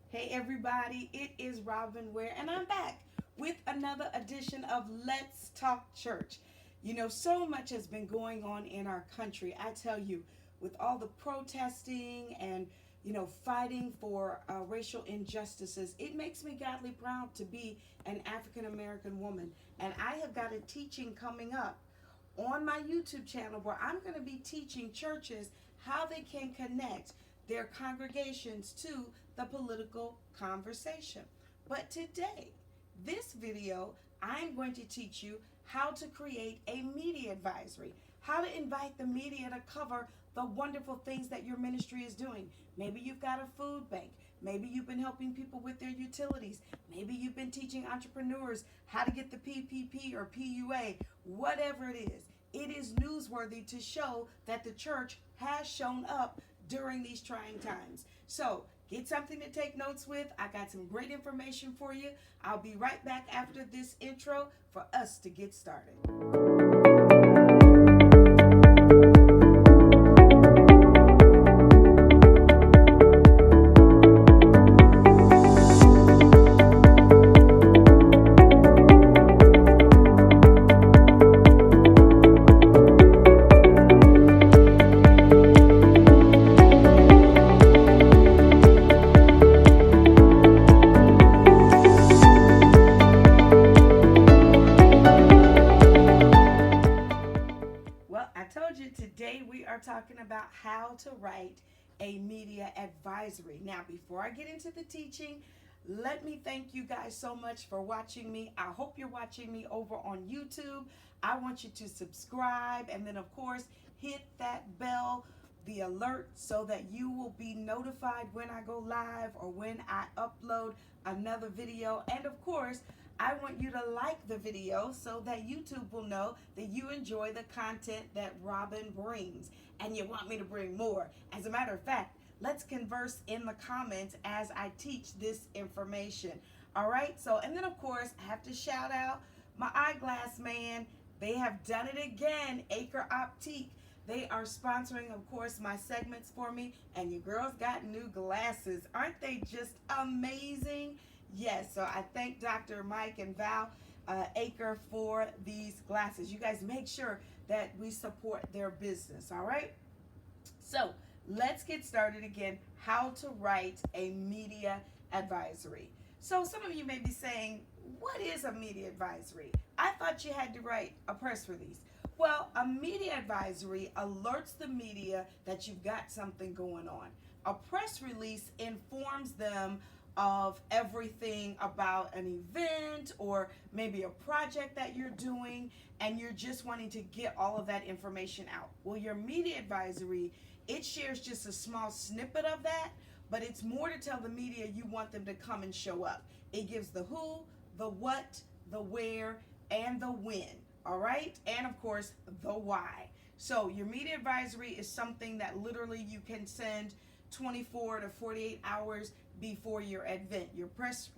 Hey everybody, it is Robin Ware and I'm back with another edition of Let's Talk Church. You know, so much has been going on in our country. I tell you, with all the protesting and, fighting for racial injustices, it makes me godly proud to be an African American woman. And I have got a teaching coming up on my YouTube channel where I'm going to be teaching churches how they can connect their congregations to the political conversation. But today, this video, I'm going to teach you how to create a media advisory, how to invite the media to cover the wonderful things that your ministry is doing. Maybe you've got a food bank. Maybe you've been helping people with their utilities. Maybe you've been teaching entrepreneurs how to get the PPP or PUA, whatever it is. It is newsworthy to show that the church has shown up during these trying times. So get something to take notes with. I got some great information for you. I'll be right back after this intro for us to get started. Well, I told you today we are talking about how to write a media advisory. Now, before I get into the teaching, let me thank you guys so much for watching me. I hope you're watching me over on YouTube. I want you to subscribe and then, of course, hit that bell, the alert, so that you will be notified when I go live or when I upload another video. And of course, I want you to like the video so that YouTube will know that you enjoy the content that Robin brings and you want me to bring more. As a matter of fact, let's converse in the comments as I teach this information. All right, so, and then of course, I have to shout out my eyeglass man. They have done it again, Acre Optique. They are sponsoring, of course, my segments for me, and your girls got new glasses. Aren't they just amazing? Yes, so I thank Dr. Mike and Val Acre for these glasses. You guys make sure that we support their business, all right? So let's get started again, how to write a media advisory. So some of you may be saying, what is a media advisory? I thought you had to write a press release. Well, a media advisory alerts the media that you've got something going on. A press release informs them of everything about an event or maybe a project that you're doing, and you're just wanting to get all of that information out. Well, your media advisory, it shares just a small snippet of that, but it's more to tell the media you want them to come and show up. It gives the who, the what, the where, and the when, all right? And of course, the why. So your media advisory is something that literally you can send 24 to 48 hours before your event. Your press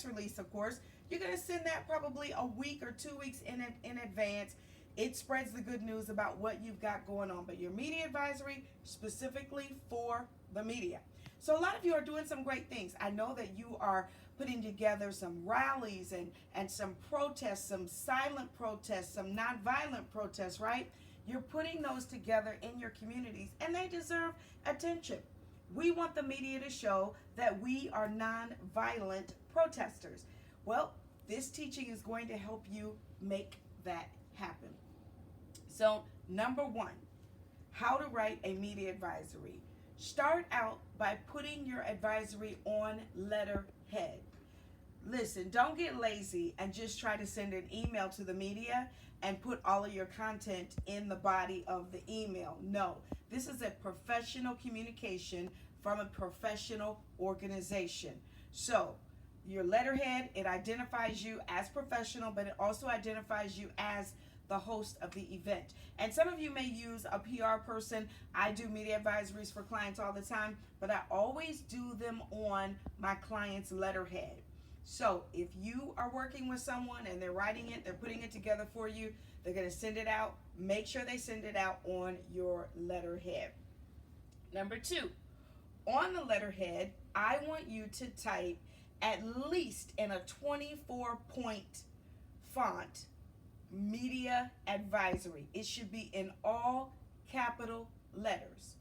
release, of course, you're going to send that probably a week or 2 weeks in advance. It spreads the good news about what you've got going on. But your media advisory specifically for the media. So a lot of you are doing some great things. I know that you are putting together some rallies and some protests, some silent protests, some nonviolent protests, right? You're putting those together in your communities, and they deserve attention. We want the media to show that we are nonviolent protesters. Well, this teaching is going to help you make that happen. So, number one, how to write a media advisory. Start out by putting your advisory on letterhead. Listen, don't get lazy and just try to send an email to the media and put all of your content in the body of the email. No, this is a professional communication from a professional organization. So your letterhead, it identifies you as professional, but it also identifies you as the host of the event. And some of you may use a PR person. I do media advisories for clients all the time, but I always do them on my client's letterhead. So if you are working with someone and they're writing it, they're putting it together for you, they're going to send it out, make sure they send it out on your letterhead. Number two, on the letterhead, I want you to type at least in a 24-point font, media advisory. It should be in all capital letters.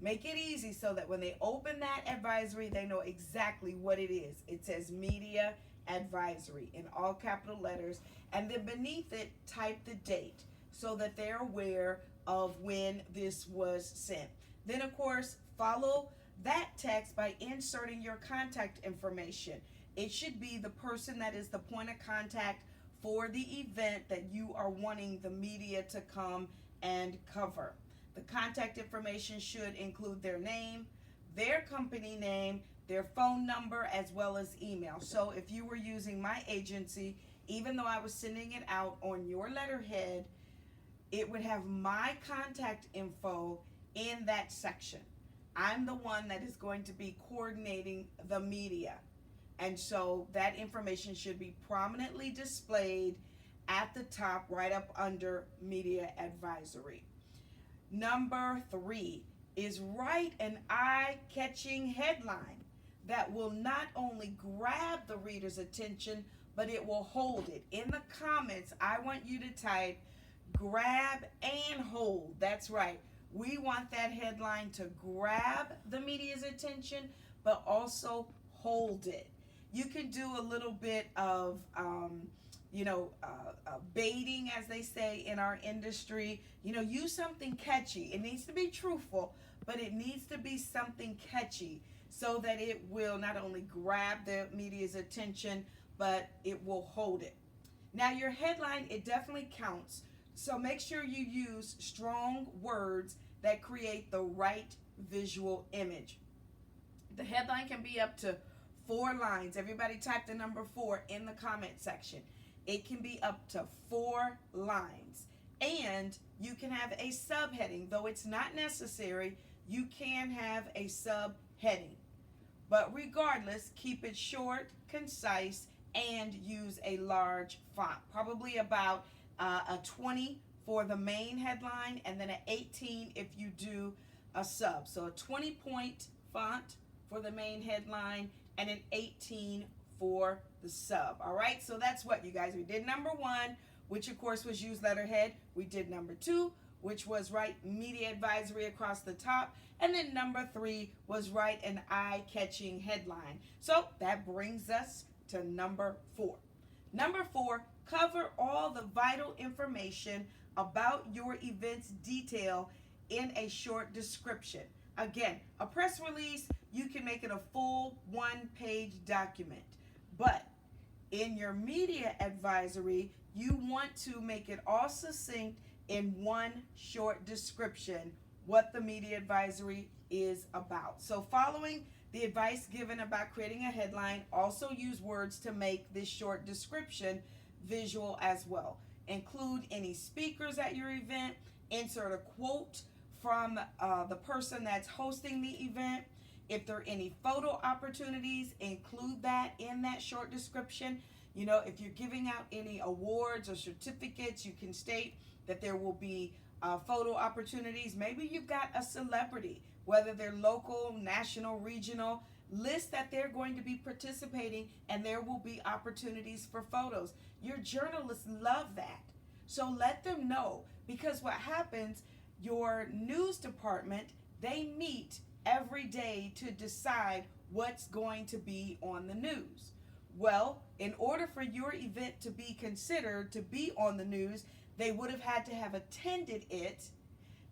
Make it easy so that when they open that advisory, they know exactly what it is. It says media advisory in all capital letters, and then beneath it, type the date so that they're aware of when this was sent. Then, of course, follow that text by inserting your contact information. It should be the person that is the point of contact for the event that you are wanting the media to come and cover. The contact information should include their name, their company name, their phone number, as well as email. So if you were using my agency, even though I was sending it out on your letterhead, it would have my contact info in that section. I'm the one that is going to be coordinating the media. And so that information should be prominently displayed at the top, right up under media advisory. Number 3 is write an eye-catching headline that will not only grab the reader's attention, but it will hold it. In the comments, I want you to type grab and hold. That's right. We want that headline to grab the media's attention, but also hold it. You can do a little bit of baiting, as they say in our industry. Use something catchy. It needs to be truthful, but it needs to be something catchy so that it will not only grab the media's attention, but it will hold it. Now, your headline, it definitely counts. So make sure you use strong words that create the right visual image. The headline can be up to 4 lines. Everybody type the number 4 in the comment section. It can be up to 4 lines. And you can have a subheading. Though it's not necessary, you can have a subheading. But regardless, keep it short, concise, and use a large font. Probably about a 20 for the main headline, and then an 18 if you do a sub. So a 20-point font for the main headline and an 18 for the sub. All right, so that's what, you guys. We did number 1, which of course was use letterhead. We did number 2, which was write media advisory across the top. And then number 3 was write an eye-catching headline. So that brings us to number 4. Number 4, cover all the vital information about your event's detail in a short description. Again, a press release, you can make it a full 1-page document. But in your media advisory, you want to make it all succinct in one short description what the media advisory is about. So following the advice given about creating a headline, also use words to make this short description visual as well. Include any speakers at your event. Insert a quote from the person that's hosting the event. If there are any photo opportunities, include that in that short description. If you're giving out any awards or certificates, you can state that there will be photo opportunities. Maybe you've got a celebrity, whether they're local, national, regional. List that they're going to be participating, and there will be opportunities for photos. Your journalists love that. So let them know, because what happens, your news department, they meet every day to decide what's going to be on the news. Well, in order for your event to be considered to be on the news, they would have had to have attended it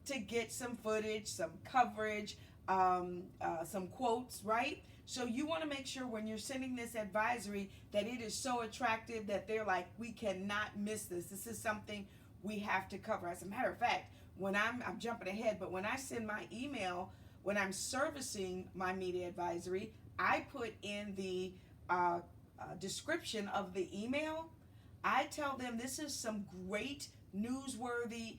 to get some footage, some coverage, some quotes, right? So you want to make sure when you're sending this advisory that it is so attractive that they're like, we cannot miss this. This is something we have to cover. As a matter of fact, when I'm jumping ahead, but when I send my email, when I'm servicing my media advisory, I put in the description of the email, I tell them this is some great newsworthy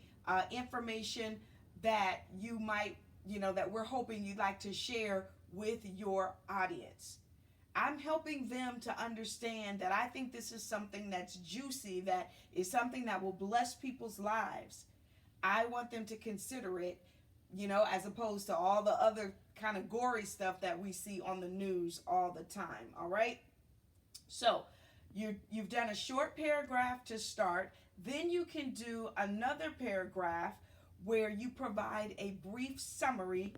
information that you might, that we're hoping you'd like to share with your audience. I'm helping them to understand that I think this is something that's juicy, that is something that will bless people's lives. I want them to consider it, as opposed to all the other kind of gory stuff that we see on the news all the time. All right. So you've done a short paragraph to start. Then you can do another paragraph where you provide a brief summary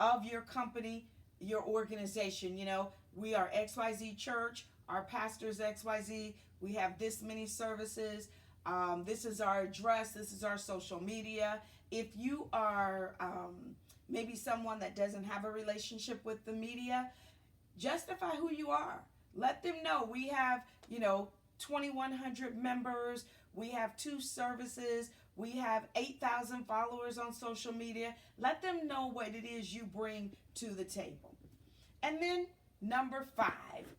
of your company, your organization. You know, we are XYZ Church, our pastor's XYZ, we have this many services, this is our address, this is our social media. If you are maybe someone that doesn't have a relationship with the media, justify who you are. Let them know we have, 2,100 members, we have 2 services, we have 8,000 followers on social media. Let them know what it is you bring to the table. And then number 5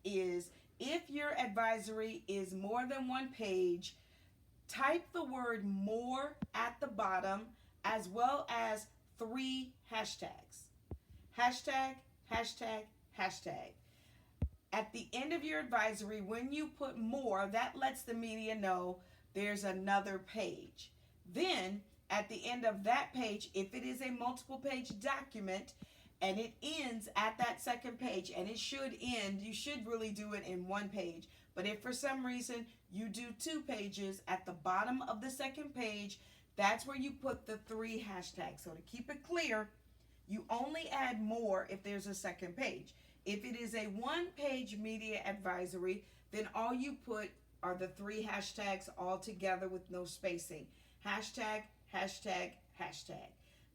is, if your advisory is more than 1 page, type the word more at the bottom, as well as 3 hashtags. Hashtag, hashtag, hashtag. At the end of your advisory, when you put more, that lets the media know there's another page. Then, at the end of that page, if it is a multiple page document and it ends at that second page, and it should end, you should really do it in 1 page. But if for some reason you do 2 pages, at the bottom of the second page, that's where you put the 3 hashtags. So to keep it clear, you only add more if there's a second page. If it is a 1-page media advisory, then all you put are the 3 hashtags all together with no spacing. Hashtag, hashtag, hashtag.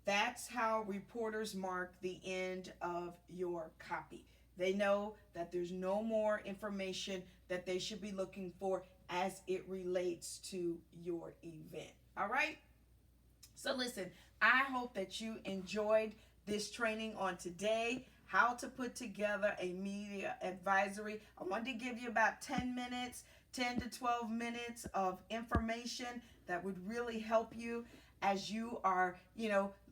That's how reporters mark the end of your copy. They know that there's no more information that they should be looking for as it relates to your event. All right? So listen, I hope that you enjoyed this training on today, how to put together a media advisory. I wanted to give you about 10 minutes, 10 to 12 minutes of information that would really help you as you are,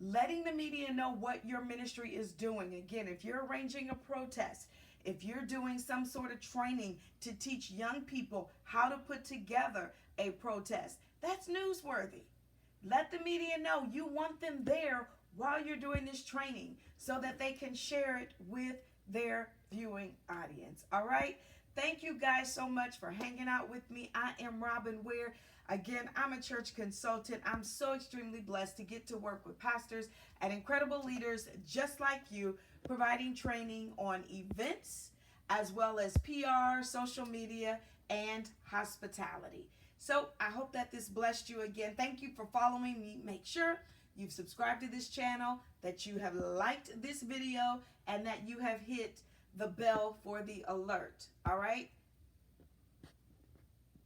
letting the media know what your ministry is doing. Again, if you're arranging a protest, if you're doing some sort of training to teach young people how to put together a protest, that's newsworthy. Let the media know you want them there while you're doing this training so that they can share it with their viewing audience. All right? Thank you guys so much for hanging out with me. I am Robin Ware. Again, I'm a church consultant. I'm so extremely blessed to get to work with pastors and incredible leaders just like you, providing training on events as well as PR, social media, and hospitality. So I hope that this blessed you again. Thank you for following me. Make sure you've subscribed to this channel, that you have liked this video, and that you have hit the bell for the alert. All right?